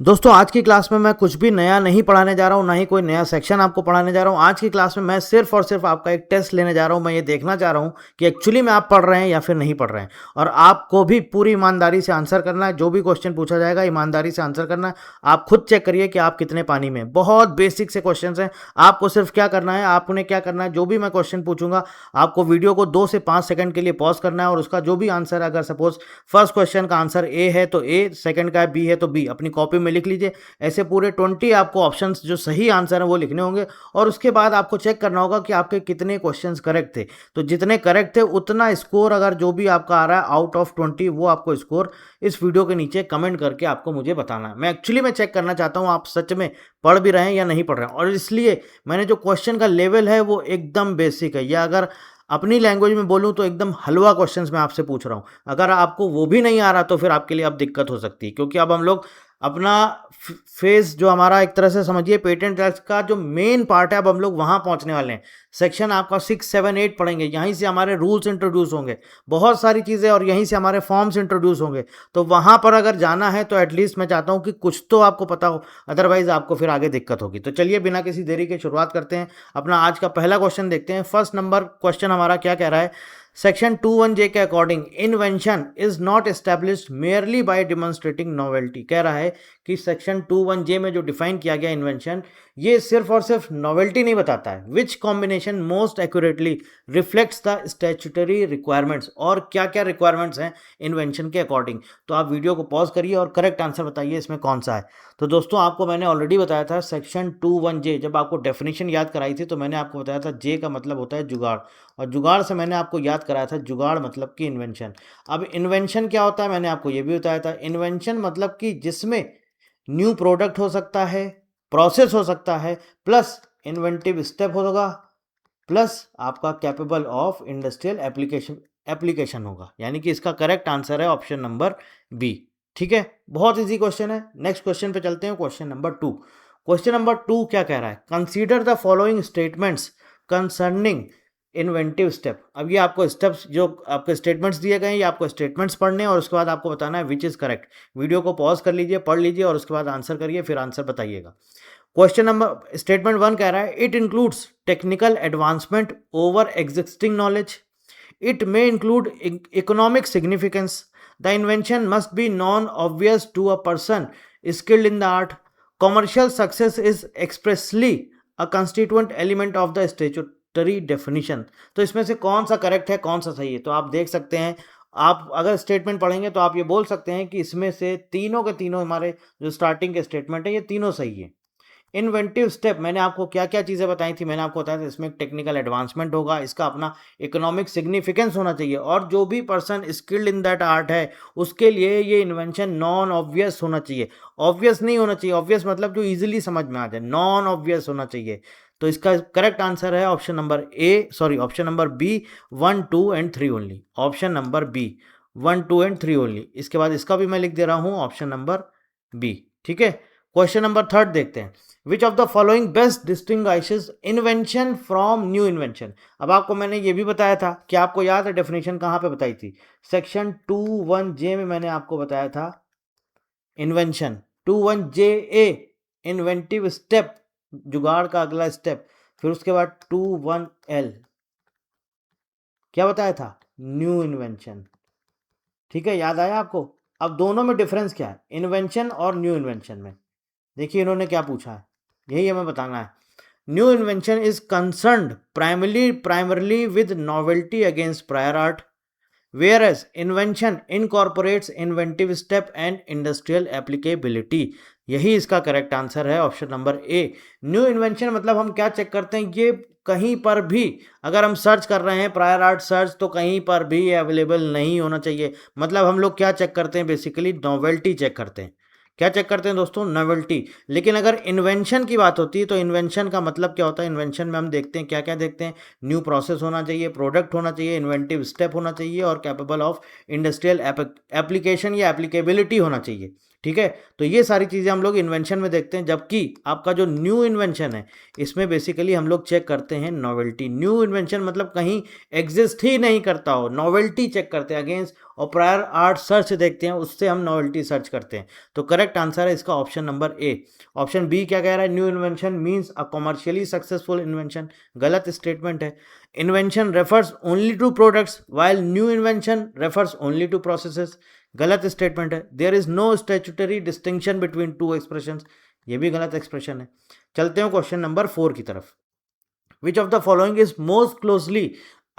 दोस्तों आज की क्लास में मैं कुछ भी नया नहीं पढ़ाने जा रहा हूँ, ना ही कोई नया सेक्शन आपको पढ़ाने जा रहा हूँ। आज की क्लास में मैं सिर्फ और सिर्फ आपका एक टेस्ट लेने जा रहा हूँ। मैं ये देखना चाह रहा हूँ कि एक्चुअली में आप पढ़ रहे हैं या फिर नहीं पढ़ रहे हैं, और आपको भी पूरी ईमानदारी से आंसर करना है। जो भी क्वेश्चन पूछा जाएगा ईमानदारी से आंसर करना है। आप खुद चेक करिए कि आप कितने पानी में। बहुत बेसिक से क्वेश्चन हैं। आपको सिर्फ क्या करना है, आपने क्या करना है, जो भी मैं क्वेश्चन पूछूंगा आपको वीडियो को 2 से 5 सेकंड के लिए पॉज करना है, और उसका जो भी आंसर है, अगर सपोज फर्स्ट क्वेश्चन का आंसर ए है तो ए, सेकंड का बी है तो बी, अपनी कॉपी में लिख लीजिए। ऐसे पूरे 20 आपको ऑप्शंस जो सही आंसर है वो लिखने होंगे, और उसके बाद आपको चेक करना होगा कि आपके कितने क्वेश्चंस करेक्ट थे। तो जितने करेक्ट थे उतना स्कोर, अगर जो भी आपका आ रहा है आउट ऑफ 20, वो आपको स्कोर इस वीडियो के नीचे कमेंट करके आपको मुझे बताना है। मैं एक्चुअली में चेक करना चाहता हूँ आप सच में पढ़ भी रहे हैं या नहीं पढ़ रहे हैं, और इसलिए मैंने जो क्वेश्चन का लेवल है वो एकदम बेसिक है, या अगर अपनी लैंग्वेज में बोलूं तो एकदम हलवा क्वेश्चंस मैं आपसे पूछ रहा हूं। अगर आपको वो भी नहीं आ रहा तो फिर आपके लिए अब दिक्कत हो सकती है, क्योंकि अब हम लोग अपना फेज जो हमारा एक तरह से समझिए पेटेंट टैक्स का जो मेन पार्ट है, अब हम लोग वहां पहुंचने वाले हैं। सेक्शन आपका 6, 7, 8 पढ़ेंगे, यहीं से हमारे रूल्स इंट्रोड्यूस होंगे, बहुत सारी चीज़ें, और यहीं से हमारे फॉर्म्स इंट्रोड्यूस होंगे। तो वहां पर अगर जाना है तो एटलीस्ट मैं चाहता हूं कि कुछ तो आपको पता हो, अदरवाइज आपको फिर आगे दिक्कत होगी। तो चलिए बिना किसी देरी के शुरुआत करते हैं। अपना आज का पहला क्वेश्चन देखते हैं। फर्स्ट नंबर क्वेश्चन हमारा क्या कह रहा है। सेक्शन 21J के according invention is not established merely by demonstrating novelty. कह रहा है कि सेक्शन 21J में जो डिफाइन किया गया इन्वेंशन, ये सिर्फ और सिर्फ नोवेल्टी नहीं बताता है। Which combination most accurately reflects the statutory requirements, और क्या क्या रिक्वायरमेंट्स हैं इन्वेंशन के अकॉर्डिंग। तो आप वीडियो को पॉज करिए और करेक्ट आंसर बताइए इसमें कौन सा है। तो दोस्तों आपको मैंने ऑलरेडी बताया था सेक्शन 21J, जब आपको डेफिनेशन याद कराई थी तो मैंने आपको बताया था जे का मतलब होता है जुगाड़, और जुगाड़ से मैंने आपको याद कराया था जुगाड़ मतलब कि इन्वेंशन। अब इन्वेंशन क्या होता है मैंने आपको ये भी बताया था। इन्वेंशन मतलब कि जिसमें न्यू प्रोडक्ट हो सकता है, प्रोसेस हो सकता है, प्लस इन्वेंटिव स्टेप होगा, प्लस आपका कैपेबल ऑफ इंडस्ट्रियल एप्लीकेशन होगा। यानी कि इसका करेक्ट आंसर है ऑप्शन नंबर बी। ठीक है, बहुत इजी क्वेश्चन है। नेक्स्ट क्वेश्चन पे चलते हैं, क्वेश्चन नंबर 2। क्वेश्चन नंबर 2 क्या कह रहा है। Consider the following statements concerning inventive step. अब ये आपको स्टेप्स, जो आपके स्टेटमेंट्स दिए गए हैं, ये आपको स्टेटमेंट्स पढ़ने हैं और उसके बाद आपको बताना है विच इज करेक्ट। वीडियो को पॉज कर लीजिए, पढ़ लीजिए और उसके बाद आंसर करिए, फिर आंसर बताइएगा। क्वेश्चन नंबर स्टेटमेंट 1 कह रहा है it includes technical advancement over existing knowledge, it may include economic significance, the invention must be non obvious to a person skilled in the art, commercial success is expressly a constituent element of the statutory definition. तो इसमें से कौन सा correct है, कौन सा सही है। तो आप देख सकते हैं, आप अगर स्टेटमेंट पढ़ेंगे तो आप ये बोल सकते हैं कि इसमें से तीनों के तीनों, हमारे जो स्टार्टिंग के स्टेटमेंट है, ये तीनों सही है। इन्वेंटिव स्टेप मैंने आपको क्या क्या चीज़ें बताई थी, मैंने आपको बताया था इसमें टेक्निकल एडवांसमेंट होगा, इसका अपना इकोनॉमिक सिग्निफिकेंस होना चाहिए, और जो भी person skilled in that art है उसके लिए ये इन्वेंशन नॉन ऑब्वियस होना चाहिए। ऑब्वियस नहीं होना चाहिए, ऑब्वियस मतलब जो इजीली समझ में आ जाए, नॉन ऑब्वियस होना चाहिए। तो इसका करेक्ट आंसर है option number option number B, 1, 2 and 3 only. Option number B, 1, 2 and 3 only. इसके बाद इसका भी मैं लिख दे रहा हूँ ऑप्शन नंबर बी। ठीक है, क्वेश्चन नंबर 3 देखते हैं। विच of the following best distinguishes invention from new invention. अब आपको मैंने ये भी बताया था कि आपको याद है डेफिनेशन कहाँ पे बताई थी, सेक्शन 21J में मैंने आपको बताया था इन्वेंशन। 21JA इन्वेंटिव स्टेप, जुगाड़ का अगला स्टेप, फिर उसके बाद 21L क्या बताया था, न्यू इन्वेंशन। ठीक है, याद आया आपको। अब दोनों में डिफरेंस क्या है, इन्वेंशन और न्यू इन्वेंशन में। देखिए इन्होंने क्या पूछा है, यही हमें बताना है। New invention is concerned primarily with novelty against prior art, whereas invention incorporates inventive step and industrial applicability। यही इसका करेक्ट आंसर है ऑप्शन नंबर ए। न्यू इन्वेंशन मतलब हम क्या चेक करते हैं, ये कहीं पर भी अगर हम सर्च कर रहे हैं प्रायर आर्ट सर्च, तो कहीं पर भी अवेलेबल नहीं होना चाहिए। मतलब हम लोग क्या चेक करते हैं, बेसिकली नॉवेल्टी चेक करते हैं। क्या चेक करते हैं दोस्तों, नॉवेल्टी। लेकिन अगर इन्वेंशन की बात होती है तो इन्वेंशन का मतलब क्या होता है, इन्वेंशन में हम देखते हैं क्या क्या देखते हैं, न्यू प्रोसेस होना चाहिए, प्रोडक्ट होना चाहिए, इन्वेंटिव स्टेप होना चाहिए, और कैपेबल ऑफ इंडस्ट्रियल एप्लीकेशन या एप्लीकेबिलिटी होना चाहिए। ठीक है, तो ये सारी चीज़ें हम लोग इन्वेंशन में देखते हैं, जबकि आपका जो न्यू इन्वेंशन है इसमें बेसिकली हम लोग चेक करते हैं नॉवेल्टी। न्यू इन्वेंशन मतलब कहीं एग्जिस्ट ही नहीं करता हो, नॉवेल्टी चेक करते हैं अगेंस्ट, और प्रायर आर्ट सर्च देखते हैं, उससे हम नॉवेल्टी सर्च करते हैं। तो करेक्ट आंसर है इसका option number A. Option B क्या कह रहा है, new invention means a commercially successful invention, गलत स्टेटमेंट है। Invention refers only to products while new invention refers only to processes, गलत स्टेटमेंट है। There is no statutory distinction between two expressions, ये भी गलत एक्सप्रेशन है। चलते हैं क्वेश्चन नंबर 4 की तरफ। विच of the following is most closely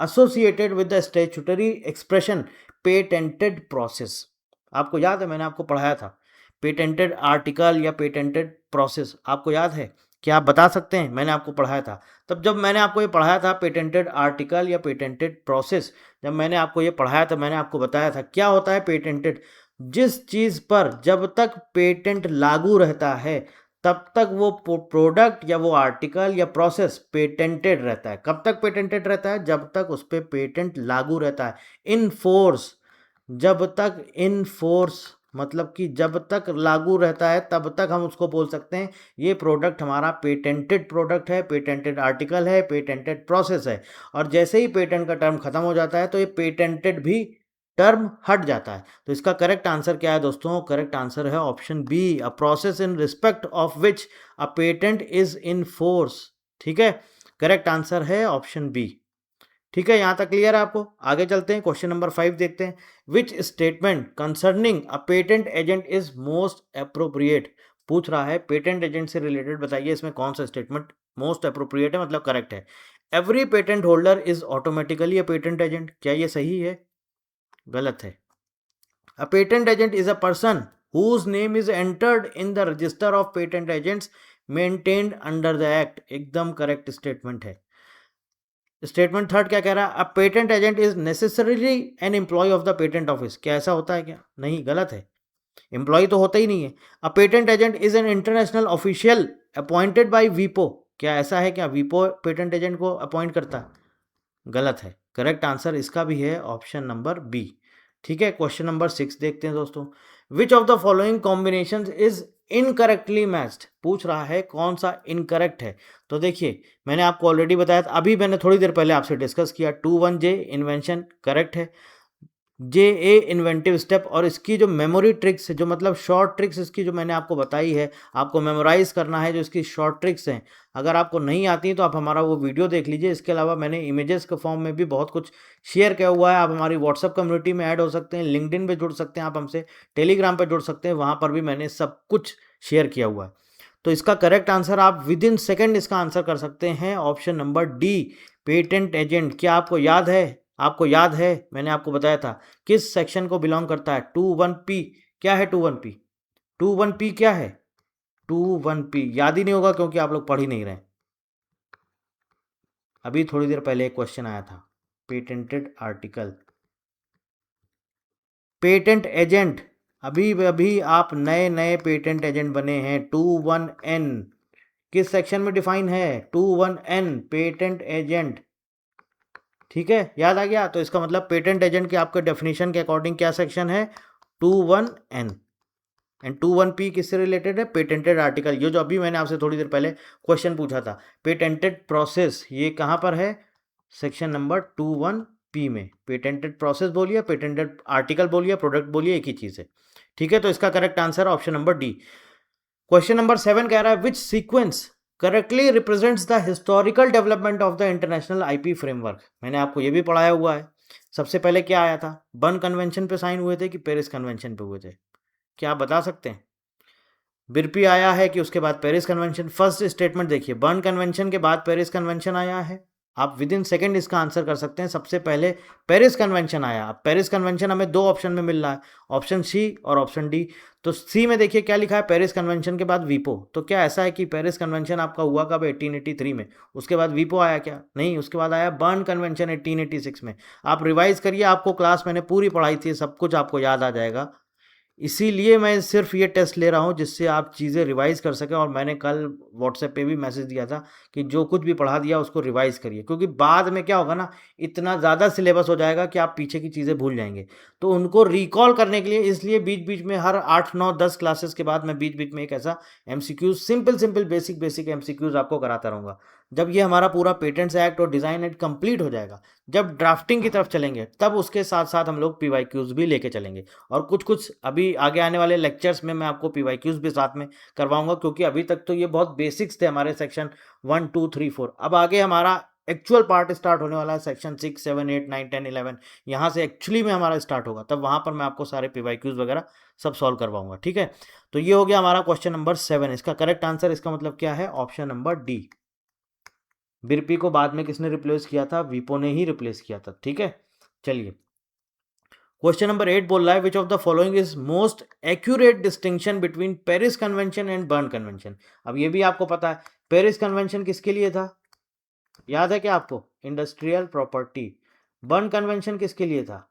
associated with the statutory expression patented process. आपको याद है, मैंने आपको पढ़ाया था पेटेंटेड आर्टिकल या पेटेंटेड प्रोसेस, आपको याद है? क्या आप बता सकते हैं? मैंने आपको पढ़ाया था, तब जब मैंने आपको ये पढ़ाया था पेटेंटेड आर्टिकल या पेटेंटेड प्रोसेस, जब मैंने आपको ये पढ़ाया था मैंने आपको बताया था क्या होता है पेटेंटेड। जिस चीज़ पर जब तक पेटेंट लागू रहता है तब तक वो प्रोडक्ट या वो आर्टिकल या प्रोसेस पेटेंटेड रहता है। कब तक पेटेंटेड रहता है? जब तक उस पर पेटेंट लागू रहता है, इन फोर्स। जब तक इन फोर्स मतलब कि जब तक लागू रहता है तब तक हम उसको बोल सकते हैं ये प्रोडक्ट हमारा पेटेंटेड प्रोडक्ट है, पेटेंटेड आर्टिकल है, पेटेंटेड प्रोसेस है। और जैसे ही पेटेंट का टर्म खत्म हो जाता है तो ये पेटेंटेड भी टर्म हट जाता है। तो इसका करेक्ट आंसर क्या है दोस्तों? करेक्ट आंसर है option B, a process in respect of which a patent is in force. ठीक है, करेक्ट आंसर है ऑप्शन बी। ठीक है, यहां तक क्लियर है आपको? आगे चलते हैं, क्वेश्चन नंबर 5 देखते हैं। Which statement concerning a patent agent is most appropriate, पूछ रहा है पेटेंट एजेंट से रिलेटेड बताइए इसमें कौन सा स्टेटमेंट मोस्ट अप्रोप्रिएट है, मतलब करेक्ट है। Every patent holder is automatically a patent agent, क्या ये सही है? गलत है। A patent agent is a person whose name is entered in the register of patent agents maintained under the act, एकदम करेक्ट स्टेटमेंट है। Statement third क्या कह रहा है? A patent agent is necessarily an employee of the patent office, क्या ऐसा होता है क्या? नहीं, गलत है, एम्प्लॉय तो होता ही नहीं है। A patent agent is an international official appointed by वीपो, क्या ऐसा है क्या? वीपो पेटेंट एजेंट को अपॉइंट करता है? गलत है, करेक्ट आंसर इसका भी है ऑप्शन नंबर बी। ठीक है, क्वेश्चन नंबर 6 देखते हैं दोस्तों। विच of the following combination is incorrectly matched, पूछ रहा है कौन सा इनकरेक्ट है। तो देखिए, मैंने आपको ऑलरेडी बताया था, अभी मैंने थोड़ी देर पहले आपसे डिस्कस किया, 21J इन्वेंशन करेक्ट है, JA इन्वेंटिव स्टेप, और इसकी जो मेमोरी ट्रिक्स है, जो मतलब शॉर्ट ट्रिक्स इसकी जो मैंने आपको बताई है, आपको मेमोराइज करना है जो इसकी शॉर्ट ट्रिक्स हैं। अगर आपको नहीं आती तो आप हमारा वो वीडियो देख लीजिए। इसके अलावा मैंने इमेजेस के फॉर्म में भी बहुत कुछ शेयर किया हुआ है। आप हमारी व्हाट्सअप कम्युनिटी में ऐड हो सकते हैं, लिंक्डइन पे जुड़ सकते हैं, आप हमसे टेलीग्राम पर जुड़ सकते हैं, वहाँ पर भी मैंने सब कुछ शेयर किया हुआ है। तो इसका करेक्ट आंसर आप विद इन सेकेंड इसका आंसर कर सकते हैं, option number D, patent agent. क्या आपको याद है? आपको याद है मैंने आपको बताया था किस सेक्शन को बिलोंग करता है? 21P। क्या है 21P? 21P क्या है? 21P याद ही नहीं होगा क्योंकि आप लोग पढ़ ही नहीं रहे। अभी थोड़ी देर पहले एक क्वेश्चन आया था, पेटेंटेड आर्टिकल, पेटेंट एजेंट। अभी अभी आप नए नए पेटेंट एजेंट बने हैं। 21N किस सेक्शन में डिफाइन है? 21N patent agent. ठीक है, याद आ गया? तो इसका मतलब पेटेंट एजेंट के आपके डेफिनेशन के अकॉर्डिंग क्या सेक्शन है? 21N। एंड 21P किससे रिलेटेड है? Patented article. ये जो अभी मैंने आपसे थोड़ी देर पहले क्वेश्चन पूछा था, पेटेंटेड प्रोसेस, ये कहाँ पर है? सेक्शन नंबर 21P में। पेटेंटेड प्रोसेस बोलिए, पेटेंटेड आर्टिकल बोलिए, प्रोडक्ट बोलिए, एक ही चीज़ है। ठीक है, तो इसका correct answer option number D. Question number 7 कह रहा है विच sequence correctly represents the historical development of the international IP framework. मैंने आपको ये भी पढ़ाया हुआ है। सबसे पहले क्या आया था? बर्न कन्वेंशन पे साइन हुए थे कि पेरिस कन्वेंशन पे हुए थे? क्या आप बता सकते हैं? बिरपी आया है कि उसके बाद पेरिस कन्वेंशन? फर्स्ट स्टेटमेंट देखिए, बर्न कन्वेंशन के बाद पेरिस कन्वेंशन आया है। आप विद इन सेकेंड इसका आंसर कर सकते हैं। सबसे पहले पेरिस कन्वेंशन आया। अब पेरिस कन्वेंशन हमें दो ऑप्शन में मिल रहा है, ऑप्शन सी और ऑप्शन डी। तो सी में देखिए क्या लिखा है, पेरिस कन्वेंशन के बाद वीपो। तो क्या ऐसा है कि पेरिस कन्वेंशन आपका हुआ कब? 1883 में। उसके बाद वीपो आया क्या? नहीं, उसके बाद आया बर्न कन्वेंशन 1886 में। आप रिवाइज करिए, आपको क्लास मैंने पूरी पढ़ाई थी, सब कुछ आपको याद आ जाएगा। इसीलिए मैं सिर्फ ये टेस्ट ले रहा हूँ जिससे आप चीज़ें रिवाइज कर सकें। और मैंने कल व्हाट्सएप पे भी मैसेज दिया था कि जो कुछ भी पढ़ा दिया उसको रिवाइज करिए, क्योंकि बाद में क्या होगा ना, इतना ज़्यादा सिलेबस हो जाएगा कि आप पीछे की चीज़ें भूल जाएंगे। तो उनको रिकॉल करने के लिए इसलिए बीच बीच में हर 8 9 10 क्लासेस के बाद मैं बीच बीच में एक ऐसा MCQs, simple simple basic basic MCQs आपको कराता रहूँगा। जब ये हमारा पूरा पेटेंट्स एक्ट और डिज़ाइन एक्ट कंप्लीट हो जाएगा, जब ड्राफ्टिंग की तरफ चलेंगे, तब उसके साथ साथ हम लोग पीवाईक्यूज भी लेके चलेंगे। और कुछ कुछ अभी आगे आने वाले लेक्चर्स में मैं आपको पीवाईक्यूज भी साथ में करवाऊंगा, क्योंकि अभी तक तो ये बहुत बेसिक्स थे हमारे सेक्शन 1 2 3 4। अब आगे हमारा एक्चुअल पार्ट स्टार्ट होने वाला है सेक्शन 6 7 8 9 10 11। यहाँ से एक्चुअली में हमारा स्टार्ट होगा, तब वहाँ पर मैं आपको सारे पीवाईक्यूज वगैरह सब सॉल्व करवाऊंगा। ठीक है, तो ये हो गया हमारा क्वेश्चन नंबर 7। इसका करेक्ट आंसर, इसका मतलब क्या है, ऑप्शन नंबर डी। बिरपी को बाद में किसने रिप्लेस किया था, विपो ने ही रिप्लेस किया था। ठीक है, चलिए क्वेश्चन नंबर 8 बोल रहा है which of the following is most accurate distinction between Paris convention and burn convention. अब ये भी आपको पता है, पेरिस कन्वेंशन किसके लिए था, याद है क्या आपको, इंडस्ट्रियल प्रॉपर्टी। बर्न कन्वेंशन किसके लिए था,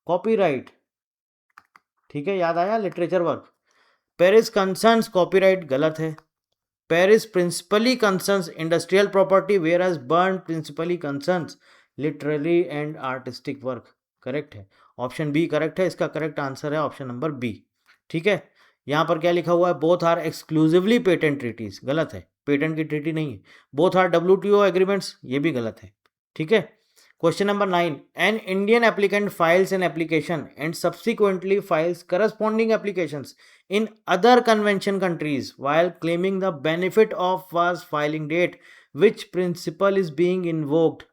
कॉपीराइट। ठीक है, याद आया, literature work. Paris concerns copyright गलत है। Paris principally concerns industrial property, whereas Berne principally concerns literary and artistic work. Correct है, ऑप्शन बी करेक्ट है। इसका करेक्ट आंसर है ऑप्शन नंबर बी। ठीक है, यहाँ पर क्या लिखा हुआ है, both are exclusively patent treaties, गलत है, पेटेंट की ट्रीटी नहीं है। बोथ आर WTO एग्रीमेंट्स, ये भी गलत है। ठीक है, question number 9, an Indian applicant files an application and subsequently files corresponding applications in other convention countries while claiming the benefit of first filing date, which principle is being invoked।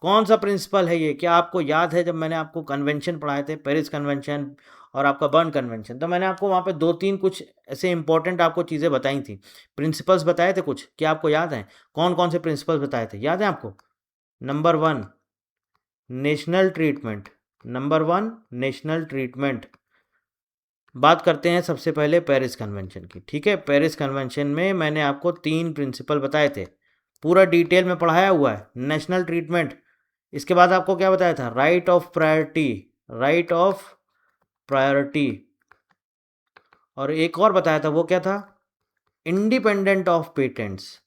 कौन सा principal है ये, क्या आपको याद है जब मैंने आपको कन्वेंशन पढ़ाए थे, पेरिस कन्वेंशन और आपका बर्न कन्वेंशन, तो मैंने आपको वहाँ पे 2 3 कुछ ऐसे इंपॉर्टेंट आपको चीज़ें बताई थी, प्रिंसिपल्स बताए थे कुछ, क्या आपको याद है, कौन कौन से प्रिंसिपल्स बताए थे, याद है आपको। Number 1 national treatment, number 1 national treatment. बात करते हैं सबसे पहले पेरिस कन्वेंशन की। ठीक है, पेरिस कन्वेंशन में मैंने आपको 3 प्रिंसिपल बताए थे, पूरा डिटेल में पढ़ाया हुआ है। नेशनल ट्रीटमेंट, इसके बाद आपको क्या बताया था, right of priority, right of priority, और एक और बताया था, वो क्या था, independent of patents,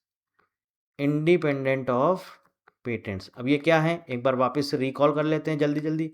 independent of patents. अब ये क्या है, एक बार वापस से रिकॉल कर लेते हैं जल्दी जल्दी।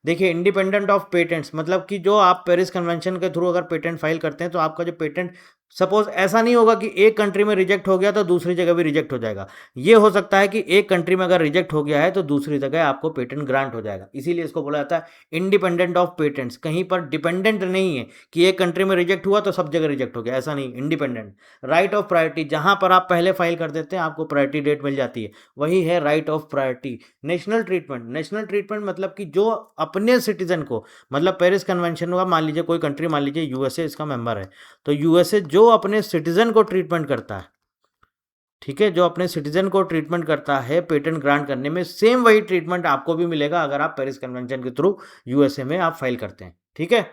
देखिए, इंडिपेंडेंट ऑफ पेटेंट्स मतलब कि जो आप पेरिस कन्वेंशन के थ्रू अगर पेटेंट फाइल करते हैं तो आपका जो पेटेंट, सपोज ऐसा नहीं होगा कि एक कंट्री में रिजेक्ट हो गया तो दूसरी जगह भी रिजेक्ट हो जाएगा। ये हो सकता है कि एक कंट्री में अगर रिजेक्ट हो गया है तो दूसरी जगह आपको पेटेंट ग्रांट हो जाएगा, इसीलिए इसको बोला जाता है इंडिपेंडेंट ऑफ पेटेंट्स। कहीं पर डिपेंडेंट नहीं है कि एक कंट्री में रिजेक्ट हुआ तो सब जगह रिजेक्ट हो गया, ऐसा नहीं, इंडिपेंडेंट। राइट ऑफ प्रायोरिटी, जहां पर आप पहले फाइल कर देते हैं आपको प्रायोरिटी डेट मिल जाती है, वही है right of priority. National treatment, national treatment मतलब कि जो अपने सिटीजन को, मतलब पेरिस कन्वेंशन हुआ, मान लीजिए कोई कंट्री, मान लीजिए यूएसए इसका मेंबर है, तो यूएसए जो अपने सिटीजन को ट्रीटमेंट करता है, ठीक है, जो अपने सिटीजन को ट्रीटमेंट करता है पेटेंट ग्रांट करने में, सेम वही ट्रीटमेंट आपको भी मिलेगा अगर आप पेरिस कन्वेंशन के थ्रू यूएसए में आप फाइल करते हैं। ठीक है,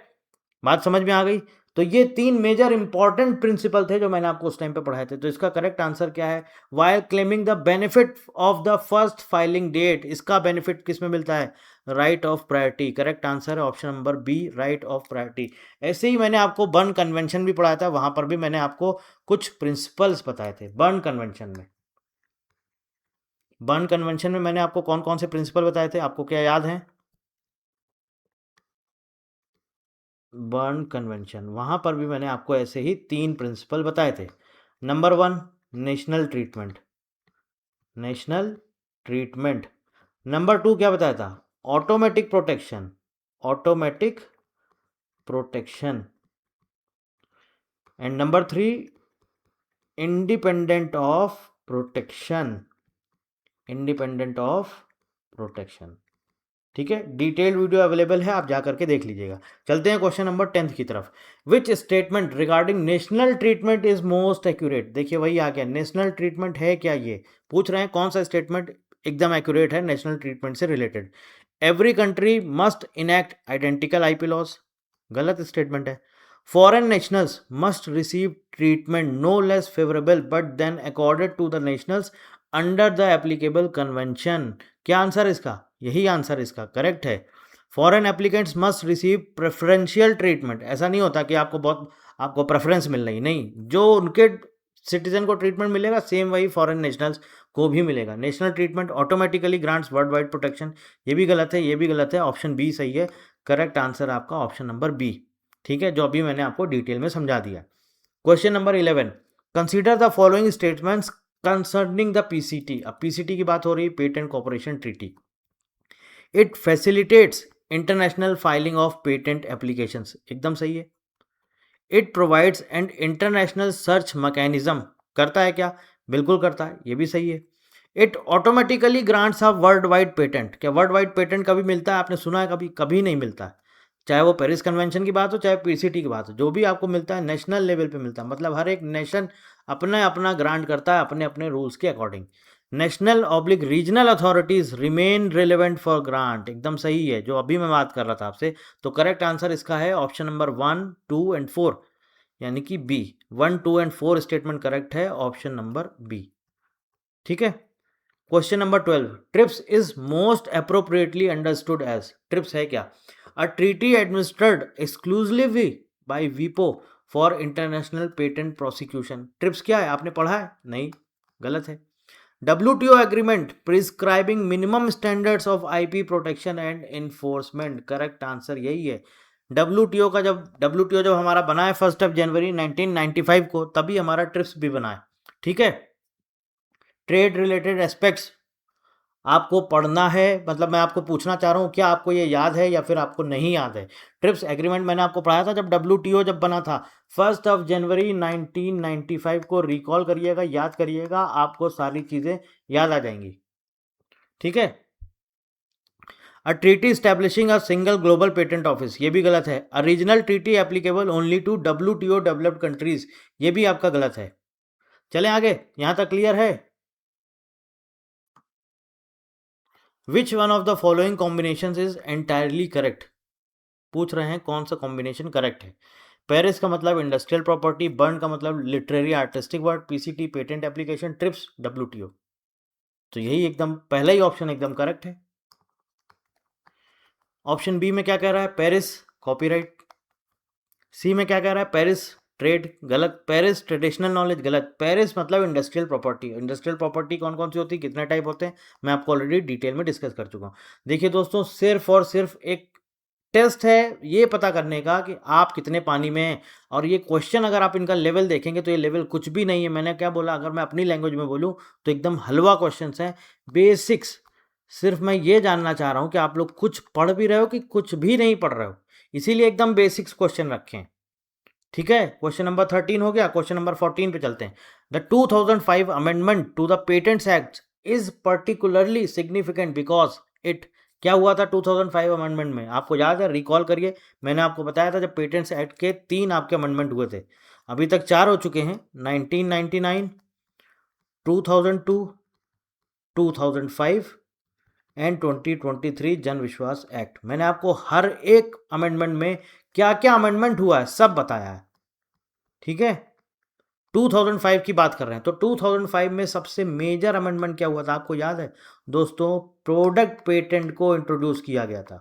बात समझ में आ गई। तो ये 3 मेजर इंपॉर्टेंट प्रिंसिपल थे जो मैंने आपको उस टाइम पे पढ़ाए थे। तो इसका करेक्ट आंसर क्या है, while claiming the benefit of the first filing date, इसका बेनिफिट किस में मिलता है, right of priority. Correct answer है option number B, right of priority. ऐसे ही मैंने आपको बर्न कन्वेंशन भी पढ़ाया था, वहां पर भी मैंने आपको कुछ प्रिंसिपल्स बताए थे बर्न कन्वेंशन में। बर्न कन्वेंशन में मैंने आपको कौन कौन से प्रिंसिपल बताए थे, आपको क्या याद है, बर्न कन्वेंशन, वहां पर भी मैंने आपको ऐसे ही 3 प्रिंसिपल बताए थे। Number 1 national treatment, national treatment. Number 2 क्या बताया था, automatic protection, automatic protection. And number 3 independent of protection, independent of protection. ठीक है, डिटेल्ड वीडियो अवेलेबल है, आप जा करके देख लीजिएगा। चलते हैं क्वेश्चन नंबर 10 की तरफ। Which statement regarding national treatment is most accurate. देखिए वही आ गया, नेशनल ट्रीटमेंट है क्या, ये पूछ रहे हैं कौन सा स्टेटमेंट एकदम एक्यूरेट है नेशनल ट्रीटमेंट से related. Every country must enact identical IP laws, गलत स्टेटमेंट है। Foreign nationals must receive treatment no less favourable but than accorded to the nationals under the applicable convention. क्या answer इसका, यही answer इसका correct है। Foreign applicants must receive preferential treatment, ऐसा नहीं होता कि आपको प्रेफरेंस मिल रही, नहीं, जो उनके सिटीजन को ट्रीटमेंट मिलेगा सेम वही फॉरेन नेशनल्स को भी मिलेगा। National treatment automatically grants world wide protection, ये भी गलत है, ये भी गलत है, ऑप्शन बी सही है। करेक्ट आंसर आपका ऑप्शन नंबर बी, ठीक है, जो अभी मैंने आपको डिटेल में समझा दिया। Question number 11, consider the following statements concerning the PCT. अब पीसीटी की बात हो रही है, patent corporation treaty. It facilitates international filing of patent applications, एकदम सही है। It provides an international search mechanism, करता है क्या? बिल्कुल करता है, ये भी सही है। It automatically grants a world wide patent, क्या वर्ल्ड वाइड पेटेंट कभी मिलता है? आपने सुना है कभी? कभी नहीं मिलता है। चाहे वो पेरिस कन्वेंशन की बात हो, चाहे पीसीटी की बात हो, जो भी आपको मिलता है नेशनल लेवल पे मिलता है, मतलब हर एक नेशन अपना अपना ग्रांट करता है अपने अपने रूल्स के according. National oblique regional authorities remain relevant for grant, एकदम सही है, जो अभी मैं बात कर रहा था आपसे। तो करेक्ट आंसर इसका है ऑप्शन नंबर 1, 2 एंड 4, यानी कि बी। 1, 2 एंड 4 स्टेटमेंट करेक्ट है, ऑप्शन नंबर बी, ठीक है। Question number 12, TRIPS is most appropriately understood as, TRIPS है क्या? A treaty administered exclusively by वीपो for international patent prosecution. TRIPS क्या है? आपने पढ़ा है? नहीं, गलत है। WTO agreement prescribing minimum standards of IP protection and enforcement, correct answer यही है। WTO जब हमारा बना है 1 जनवरी 1995 को, तभी हमारा ट्रिप्स भी बना है, ठीक है। ट्रेड रिलेटेड एस्पेक्ट्स आपको पढ़ना है, मतलब मैं आपको पूछना चाह रहा हूँ क्या आपको ये याद है या फिर आपको नहीं याद है? ट्रिप्स एग्रीमेंट मैंने आपको पढ़ाया था जब WTO जब बना था 1 जनवरी 1995 को, रिकॉल करिएगा, याद करिएगा, आपको सारी चीज़ें याद आ जाएंगी, ठीक है। A treaty establishing a single global patent office, ये भी गलत है। A regional treaty applicable only to WTO developed countries, ये भी आपका गलत है। चलें आगे, यहां तक क्लियर है? Which one of the following combination is entirely correct, पूछ रहे हैं कौन सा कॉम्बिनेशन करेक्ट है। पेरिस का मतलब इंडस्ट्रियल प्रॉपर्टी, बर्न का मतलब literary artistic word, PCT patent application, trips WTO, तो यही एकदम पहला ही ऑप्शन एकदम करेक्ट है। ऑप्शन बी में क्या कह रहा है? Paris copyright. सी में क्या कह रहा है? पेरिस ट्रेड, गलत। पेरिस ट्रेडिशनल नॉलेज, गलत। पेरिस मतलब इंडस्ट्रियल प्रॉपर्टी। इंडस्ट्रियल प्रॉपर्टी कौन कौन सी होती है, कितने टाइप होते हैं, मैं आपको ऑलरेडी डिटेल में डिस्कस कर चुका हूँ। देखिए दोस्तों, सिर्फ और सिर्फ एक टेस्ट है ये पता करने का कि आप कितने पानी में हैं, और ये क्वेश्चन अगर आप इनका लेवल देखेंगे तो ये लेवल कुछ भी नहीं है। मैंने क्या बोला, अगर मैं अपनी लैंग्वेज में बोलूँ तो एकदम हलवा क्वेश्चन हैं, बेसिक्स। सिर्फ मैं ये जानना चाह रहा हूँ कि आप लोग कुछ पढ़ भी रहे हो कि कुछ भी नहीं पढ़ रहे हो, इसीलिए एकदम बेसिक्स क्वेश्चन रखें, ठीक है। क्वेश्चन नंबर 13 हो गया, क्वेश्चन नंबर 14 पे चलते हैं। The 2005 amendment to the patents act is particularly significant because it, क्या हुआ था 2005 अमेंडमेंट में? आपको याद है? रिकॉल करिए, मैंने आपको बताया था जब पेटेंट्स एक्ट के 3 आपके अमेंडमेंट हुए थे, अभी तक 4 हो चुके हैं, 1999, 2002, 2005 एंड 2023 जन विश्वास एक्ट। मैंने आपको हर एक अमेंडमेंट में क्या क्या अमेंडमेंट हुआ है सब बताया है, ठीक है। 2005 की बात कर रहे हैं तो 2005 में सबसे मेजर अमेंडमेंट क्या हुआ था आपको याद है दोस्तों? प्रोडक्ट पेटेंट को इंट्रोड्यूस किया गया था।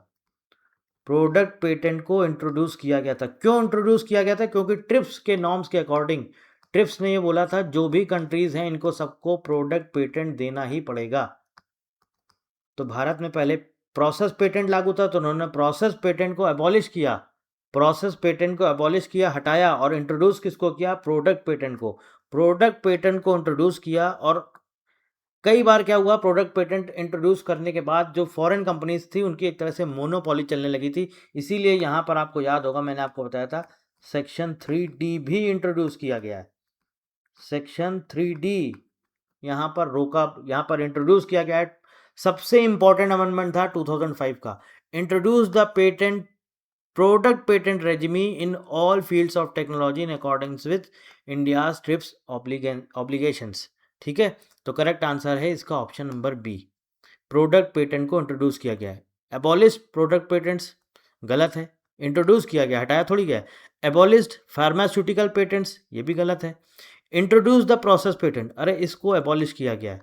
प्रोडक्ट पेटेंट को इंट्रोड्यूस किया गया था। क्यों इंट्रोड्यूस किया गया था? क्योंकि ट्रिप्स के नॉर्म्स के अकॉर्डिंग ट्रिप्स ने ये बोला था जो भी कंट्रीज हैं इनको सबको प्रोडक्ट पेटेंट देना ही पड़ेगा। तो भारत में पहले प्रोसेस पेटेंट लागू था, तो उन्होंने प्रोसेस पेटेंट को एबॉलिश किया, प्रोसेस पेटेंट को एबॉलिश किया, हटाया, और इंट्रोड्यूस किसको किया? प्रोडक्ट पेटेंट को। प्रोडक्ट पेटेंट को इंट्रोड्यूस किया, और कई बार क्या हुआ, प्रोडक्ट पेटेंट इंट्रोड्यूस करने के बाद जो फॉरेन कंपनीज थी उनकी एक तरह से मोनोपोली चलने लगी थी, इसीलिए यहाँ पर आपको याद होगा मैंने आपको बताया था सेक्शन 3D भी इंट्रोड्यूस किया गया है। सेक्शन 3D यहाँ पर रोका, यहाँ पर इंट्रोड्यूस किया गया है। सबसे इंपॉर्टेंट अमेंडमेंट था 2005 का, introduce the patent product patent regime in all fields of technology in accordings with India's TRIPS obligations, ठीक है। तो करेक्ट आंसर है इसका option number B, product patent को इंट्रोड्यूस किया गया है। एबॉलिश प्रोडक्ट पेटेंट्स, गलत है, इंट्रोड्यूस किया गया, हटाया थोड़ी गया। एबॉलिस्ड फार्मास्यूटिकल पेटेंट्स, ये भी गलत है। इंट्रोड्यूस द प्रोसेस पेटेंट, अरे इसको एबॉलिश किया गया है।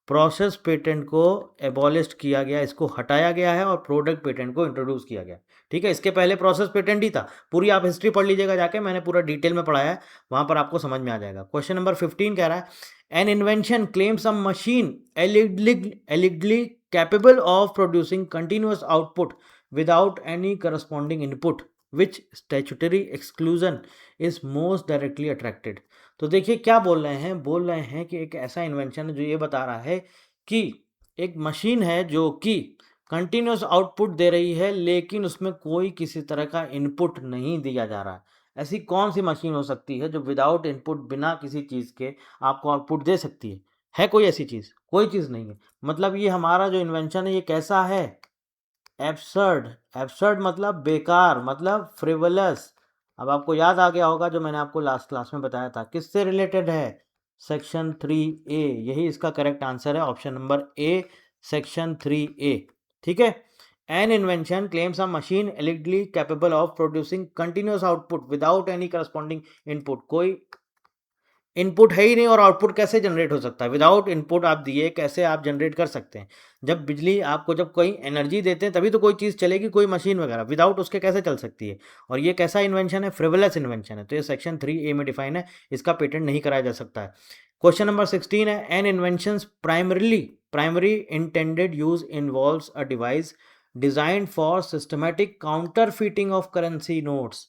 प्रोसेस पेटेंट को एबॉलिश किया गया, इसको हटाया गया है और प्रोडक्ट पेटेंट को इंट्रोड्यूस किया गया। ठीक है, इसके पहले प्रोसेस पेटेंट ही था। पूरी आप हिस्ट्री पढ़ लीजिएगा जाके, मैंने पूरा डिटेल में पढ़ाया है, वहां पर आपको समझ में आ जाएगा। क्वेश्चन नंबर 15 कह रहा है an invention claims a machine allegedly capable of producing continuous output without any corresponding input which statutory exclusion is most directly attracted. तो देखिए क्या बोल रहे हैं कि एक ऐसा इन्वेंशन है जो ये बता रहा है कि एक मशीन है जो कि कंटिन्यूस आउटपुट दे रही है लेकिन उसमें कोई किसी तरह का इनपुट नहीं दिया जा रहा है। ऐसी कौन सी मशीन हो सकती है जो विदाउट इनपुट, बिना किसी चीज़ के आपको आउटपुट दे सकती है कोई ऐसी चीज़? कोई चीज़ नहीं है। मतलब ये हमारा जो इन्वेंशन है ये कैसा है? एब्सर्ड। एब्सर्ड मतलब बेकार, मतलब फ्रिवलस। अब आपको याद आ गया होगा जो मैंने आपको लास्ट क्लास में बताया था, किससे रिलेटेड है? Section 3A। यही इसका करेक्ट आंसर है, option number A, section 3A। ठीक है, an invention claims a machine allegedly capable of producing continuous output without any corresponding input. कोई इनपुट है ही नहीं और आउटपुट कैसे जनरेट हो सकता है? विदाउट इनपुट आप दिए कैसे आप जनरेट कर सकते हैं? जब बिजली आपको, जब कोई एनर्जी देते हैं तभी तो कोई चीज़ चलेगी, कोई मशीन वगैरह, विदाउट उसके कैसे चल सकती है? और ये कैसा इन्वेंशन है? फ्रिवलस इन्वेंशन है। तो ये सेक्शन 3A में डिफाइन है, इसका पेटेंट नहीं कराया जा सकता है। क्वेश्चन नंबर 16 है an invention primary intended use involves a device designed for systematic counterfeiting of currency notes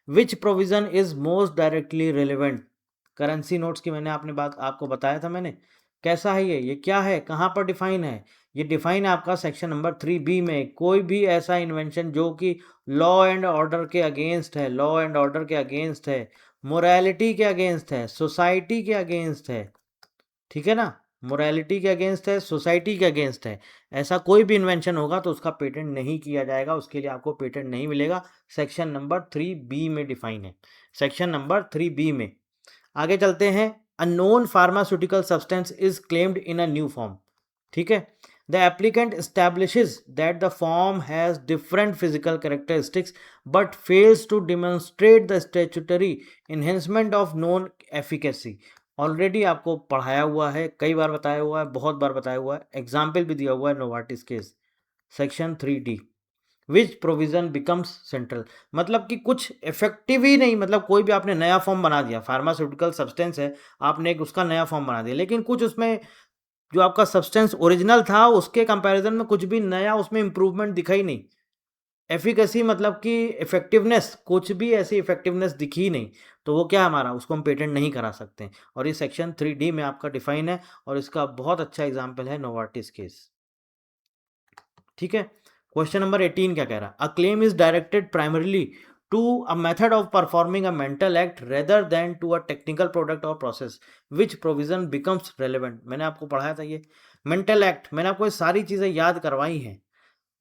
which provision is most directly relevant. Currency notes की मैंने आपने बात आपको बताया था मैंने, कैसा है ये क्या है, कहाँ पर डिफाइन है? ये डिफाइन है आपका सेक्शन नंबर 3B में। कोई भी ऐसा इन्वेंशन जो कि लॉ एंड ऑर्डर के अगेंस्ट है, लॉ एंड ऑर्डर के अगेंस्ट है, मोरालिटी के अगेंस्ट है, सोसाइटी के अगेंस्ट है, ठीक है ना, मोरालिटी के अगेंस्ट है, सोसाइटी के अगेंस्ट है, ऐसा कोई भी इन्वेंशन होगा तो उसका पेटेंट नहीं किया जाएगा, उसके लिए आपको पेटेंट नहीं मिलेगा। सेक्शन नंबर 3B में डिफाइन है, सेक्शन नंबर 3B में। आगे चलते हैं, a known pharmaceutical substance is claimed in a new form. ठीक है, the applicant establishes that the form has different physical characteristics but fails to demonstrate the statutory enhancement of known efficacy. Already आपको पढ़ाया हुआ है, कई बार बताया हुआ है, बहुत बार बताया हुआ है, एग्जाम्पल भी दिया हुआ है नोवार्टिस केस, सेक्शन 3D। विच प्रोविजन बिकम्स सेंट्रल, मतलब कि कुछ इफेक्टिव ही नहीं, मतलब कोई भी आपने नया फॉर्म बना दिया, फार्मास्यूटिकल सब्सटेंस है, आपने एक उसका नया फॉर्म बना दिया, लेकिन कुछ उसमें जो आपका सब्सटेंस ओरिजिनल था उसके कंपैरिजन में कुछ भी नया उसमें इंप्रूवमेंट दिखा ही नहीं। एफिकेसी मतलब कि इफेक्टिवनेस, कुछ भी ऐसी इफेक्टिवनेस दिखी ही नहीं, तो वो क्या हमारा, उसको हम पेटेंट नहीं करा सकते। और ये सेक्शन 3D में आपका डिफाइन है और इसका बहुत अच्छा एग्जाम्पल है नोवार्टिस केस। ठीक है, क्वेश्चन नंबर 18 क्या कह रहा है? A claim is directed primarily to a method of performing a mental act rather than to a technical product और process which provision becomes relevant. मैंने आपको पढ़ाया था ये मेंटल एक्ट, मैंने आपको ये सारी चीज़ें याद करवाई हैं,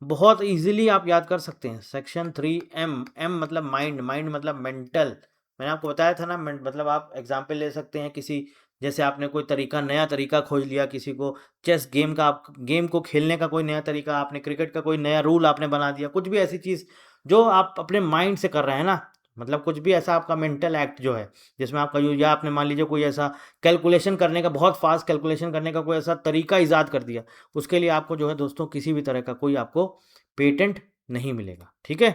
बहुत इजीली आप याद कर सकते हैं। सेक्शन 3M, एम मतलब माइंड, माइंड मतलब मेंटल, मैंने आपको बताया था ना, मतलब आप एग्जाम्पल ले सकते हैं किसी, जैसे आपने कोई तरीका, नया तरीका खोज लिया किसी को, चेस गेम का, आप गेम को खेलने का कोई नया तरीका, आपने क्रिकेट का कोई नया रूल आपने बना दिया, कुछ भी ऐसी चीज़ जो आप अपने माइंड से कर रहे हैं ना, मतलब कुछ भी ऐसा आपका मेंटल एक्ट जो है जिसमें आपका या आपने मान लीजिए कोई ऐसा कैलकुलेशन करने का, बहुत फास्ट कैलकुलेशन करने का कोई ऐसा तरीका ईजाद कर दिया, उसके लिए आपको जो है दोस्तों किसी भी तरह का कोई आपको पेटेंट नहीं मिलेगा। ठीक है,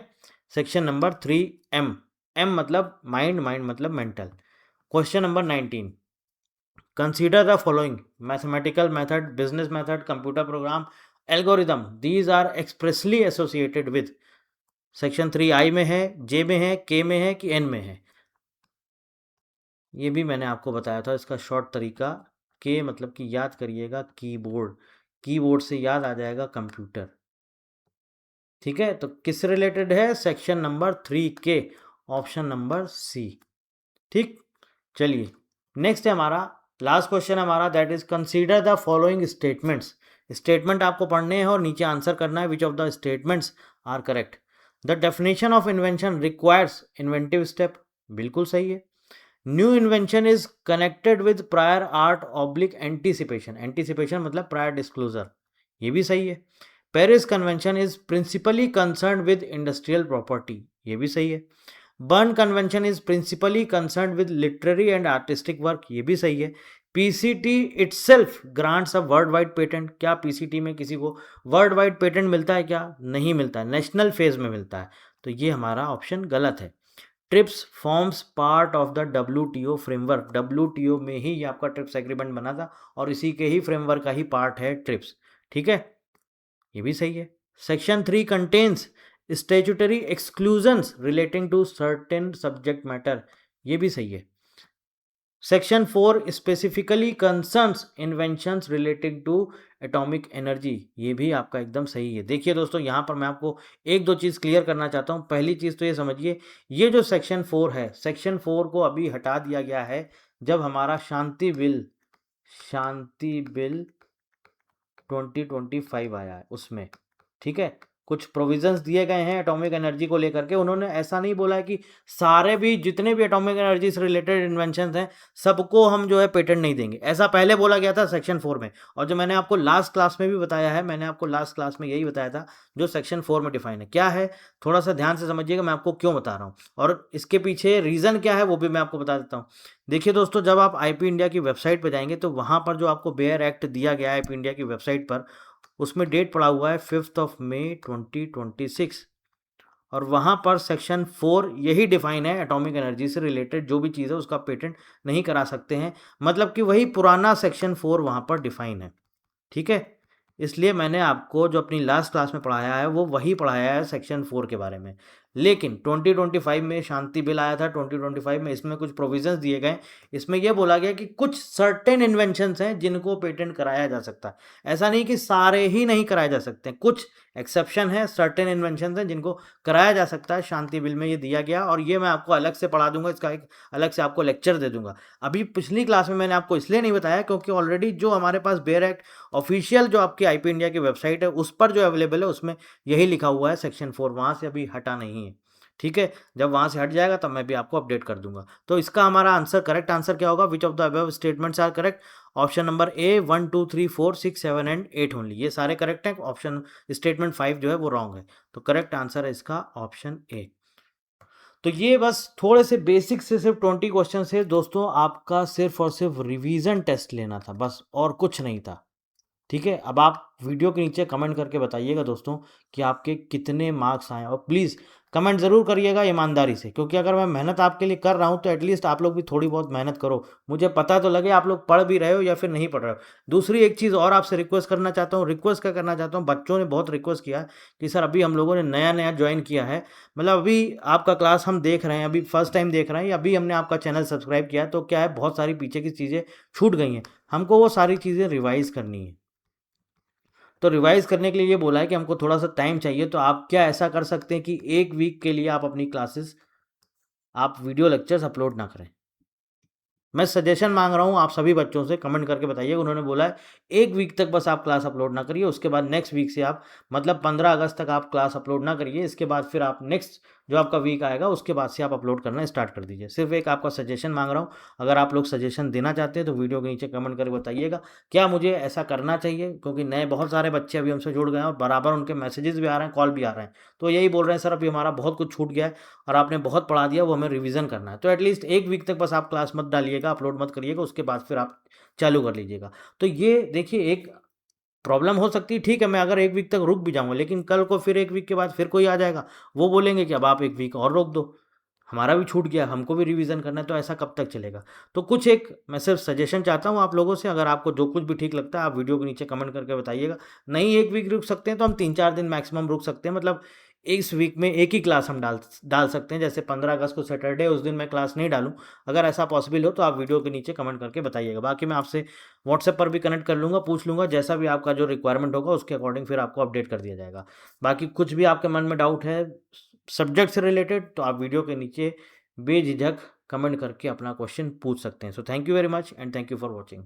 सेक्शन नंबर 3M, एम मतलब माइंड, माइंड मतलब mental. Question number 19, consider the following mathematical method, business method, computer program, algorithm, these are expressly associated with. Section 3I में है, J में है, K में है कि N में है? ये भी मैंने आपको बताया था इसका शॉर्ट तरीका। K मतलब कि याद करिएगा कीबोर्ड, कीबोर्ड से याद आ जाएगा कंप्यूटर। ठीक है, तो किस रिलेटेड है? Section number 3K, option number C। ठीक, चलिए नेक्स्ट है हमारा लास्ट क्वेश्चन हमारा, that is consider the following statements. Statement आपको पढ़ने हैं और नीचे आंसर करना है which of the statements are correct. The definition of invention requires inventive step, बिल्कुल सही है। New invention is connected with prior art oblique anticipation, anticipation मतलब प्रायर डिस्क्लोजर, ये भी सही है। Paris convention is principally concern with industrial property, ये भी सही है। Burn convention is principally concern with literary and artistic work, ये भी सही है। PCT itself grants a world wide patent. क्या पीसीटी में किसी को वर्ल्ड वाइड पेटेंट मिलता है? क्या नहीं मिलता है, नेशनल फेज में मिलता है। तो ये हमारा ऑप्शन गलत है। Trips forms part of the WTO framework. WTO में ही ये आपका ट्रिप्स एग्रीमेंट बना था और इसी के ही फ्रेमवर्क का ही पार्ट है ट्रिप्स। ठीक है, ये भी सही है। Section 3 contains statutory exclusions relating to certain subject matter. ये भी सही है। Section 4 specifically concerns inventions relating to atomic energy. ये भी आपका एकदम सही है। देखिए दोस्तों, यहाँ पर मैं आपको एक दो चीज़ क्लियर करना चाहता हूँ। पहली चीज़ तो ये समझिए, ये जो सेक्शन 4 है, सेक्शन 4 को अभी हटा दिया गया है जब हमारा शांति बिल 2025 आया है उसमें। ठीक है, कुछ प्रोविजंस दिए गए हैं एटॉमिक एनर्जी को लेकर के। उन्होंने ऐसा नहीं बोला है कि सारे भी जितने भी एटॉमिक एनर्जी से रिलेटेड इन्वेंशंस हैं सबको हम जो है पेटेंट नहीं देंगे, ऐसा पहले बोला गया था सेक्शन 4 में। और जो मैंने आपको लास्ट क्लास में भी बताया है, मैंने आपको लास्ट क्लास में यही बताया था जो सेक्शन 4 में डिफाइन है। क्या है, थोड़ा सा ध्यान से समझिएगा मैं आपको क्यों बता रहा हूँ और इसके पीछे रीज़न क्या है वो भी मैं आपको बता देता हूँ। देखिए दोस्तों, जब आप आईपी इंडिया की वेबसाइट पर जाएंगे तो वहाँ पर जो आपको बेयर एक्ट दिया गया है आईपी इंडिया की वेबसाइट पर, उसमें डेट पड़ा हुआ है 5 मई 2026 और वहाँ पर सेक्शन 4 यही डिफाइन है, एटॉमिक एनर्जी से रिलेटेड जो भी चीज़ है उसका पेटेंट नहीं करा सकते हैं। मतलब कि वही पुराना सेक्शन 4 वहाँ पर डिफाइन है। ठीक है, इसलिए मैंने आपको जो अपनी लास्ट क्लास में पढ़ाया है वो वही पढ़ाया है सेक्शन 4 के बारे में। लेकिन 2025 में शांति बिल आया था, 2025 में इसमें कुछ प्रोविजंस दिए गए। इसमें यह बोला गया कि कुछ सर्टेन इन्वेंशंस हैं जिनको पेटेंट कराया जा सकता है। ऐसा नहीं कि सारे ही नहीं कराए जा सकते हैं, कुछ एक्सेप्शन है, सर्टेन इन्वेंशंस हैं जिनको कराया जा सकता है। शांति बिल में ये दिया गया और ये मैं आपको अलग से पढ़ा दूंगा, इसका एक अलग से आपको लेक्चर दे दूंगा। अभी पिछली क्लास में मैंने आपको इसलिए नहीं बताया क्योंकि ऑलरेडी जो हमारे पास बेयर एक्ट ऑफिशियल जो आपकी आईपी इंडिया की वेबसाइट है उस पर जो अवेलेबल है उसमें यही लिखा हुआ है सेक्शन 4, वहाँ से अभी हटा नहीं है। ठीक है, जब वहाँ से हट जाएगा तब मैं भी आपको अपडेट कर दूंगा। तो इसका हमारा आंसर, करेक्ट आंसर क्या होगा? Which of the above statements are correct? Option number A 1 2 3 4 6 7 and 8 only, ये सारे करेक्ट हैं। ऑप्शन स्टेटमेंट 5 जो है वो रॉन्ग है। तो करेक्ट आंसर है इसका ऑप्शन ए। तो ये बस थोड़े से बेसिक से सिर्फ 20 क्वेश्चन से दोस्तों आपका सिर्फ और सिर्फ रिवीजन टेस्ट लेना था बस, और कुछ नहीं था। ठीक है, अब आप वीडियो के नीचे कमेंट करके बताइएगा दोस्तों कि आपके कितने मार्क्स आए, और प्लीज़ कमेंट ज़रूर करिएगा ईमानदारी से, क्योंकि अगर मैं मेहनत आपके लिए कर रहा हूँ तो एटलीस्ट आप लोग भी थोड़ी बहुत मेहनत करो, मुझे पता तो लगे आप लोग पढ़ भी रहे हो या फिर नहीं पढ़ रहे हो। दूसरी एक चीज़ और आपसे रिक्वेस्ट करना चाहता हूँ, रिक्वेस्ट क्या करना चाहता हूँ, बच्चों ने बहुत रिक्वेस्ट किया कि सर अभी हम लोगों ने नया नया ज्वाइन किया है, मतलब अभी आपका क्लास हम देख रहे हैं, अभी फर्स्ट टाइम देख रहे हैं, अभी हमने आपका चैनल सब्सक्राइब किया है, तो क्या है बहुत सारी पीछे की चीज़ें छूट गई हैं, हमको वो सारी चीज़ें रिवाइज़ करनी है। तो रिवाइज़ करने के लिए ये बोला है कि हमको थोड़ा सा टाइम चाहिए। तो आप क्या ऐसा कर सकते हैं कि एक वीक के लिए आप अपनी क्लासेस, आप वीडियो लेक्चर्स अपलोड ना करें। मैं सजेशन मांग रहा हूँ आप सभी बच्चों से, कमेंट करके बताइए। उन्होंने बोला है एक वीक तक बस आप क्लास अपलोड ना करिए, उसके बाद नेक्स्ट वीक से आप, मतलब 15 अगस्त तक आप क्लास अपलोड ना करिए, इसके बाद फिर आप नेक्स्ट जो आपका वीक आएगा उसके बाद से आप अपलोड करना स्टार्ट कर दीजिए। सिर्फ एक आपका सजेशन मांग रहा हूँ। अगर आप लोग सजेशन देना चाहते हैं तो वीडियो के नीचे कमेंट करके बताइएगा क्या मुझे ऐसा करना चाहिए, क्योंकि नए बहुत सारे बच्चे अभी हमसे जुड़ गए हैं और बराबर उनके मैसेजेस भी आ रहे हैं, कॉल भी आ रहे हैं, तो यही बोल रहे हैं सर अभी हमारा बहुत कुछ छूट गया है और आपने बहुत पढ़ा दिया, वो हमें रिवीजन करना है। तो एटलीस्ट एक वीक तक बस आप क्लास मत डालिएगा, अपलोड मत करिएगा, उसके बाद फिर आप चालू कर लीजिएगा। तो ये देखिए एक प्रॉब्लम हो सकती है, ठीक है, मैं अगर एक वीक तक रुक भी जाऊँगा, लेकिन कल को फिर एक वीक के बाद फिर कोई आ जाएगा, वो बोलेंगे कि अब आप एक वीक और रोक दो, हमारा भी छूट गया, हमको भी रिवीजन करना है, तो ऐसा कब तक चलेगा? तो कुछ एक मैं सिर्फ सजेशन चाहता हूँ आप लोगों से, अगर आपको जो कुछ भी ठीक लगता है आप वीडियो के नीचे कमेंट करके बताइएगा। नहीं एक वीक रुक सकते हैं तो हम 3-4 दिन मैक्सिमम रुक सकते हैं, मतलब इस वीक में एक ही क्लास हम डाल सकते हैं, जैसे 15 अगस्त को सैटरडे, उस दिन मैं क्लास नहीं डालूँ। अगर ऐसा पॉसिबल हो तो आप वीडियो के नीचे कमेंट करके बताइएगा। बाकी मैं आपसे व्हाट्सएप पर भी कनेक्ट कर लूँगा, पूछ लूँगा, जैसा भी आपका जो रिक्वायरमेंट होगा उसके अकॉर्डिंग फिर आपको अपडेट कर दिया जाएगा। बाकी कुछ भी आपके मन में डाउट है सब्जेक्ट से रिलेटेड तो आप वीडियो के नीचे बेझिझक कमेंट करके अपना क्वेश्चन पूछ सकते हैं। So thank you very much and thank you for watching.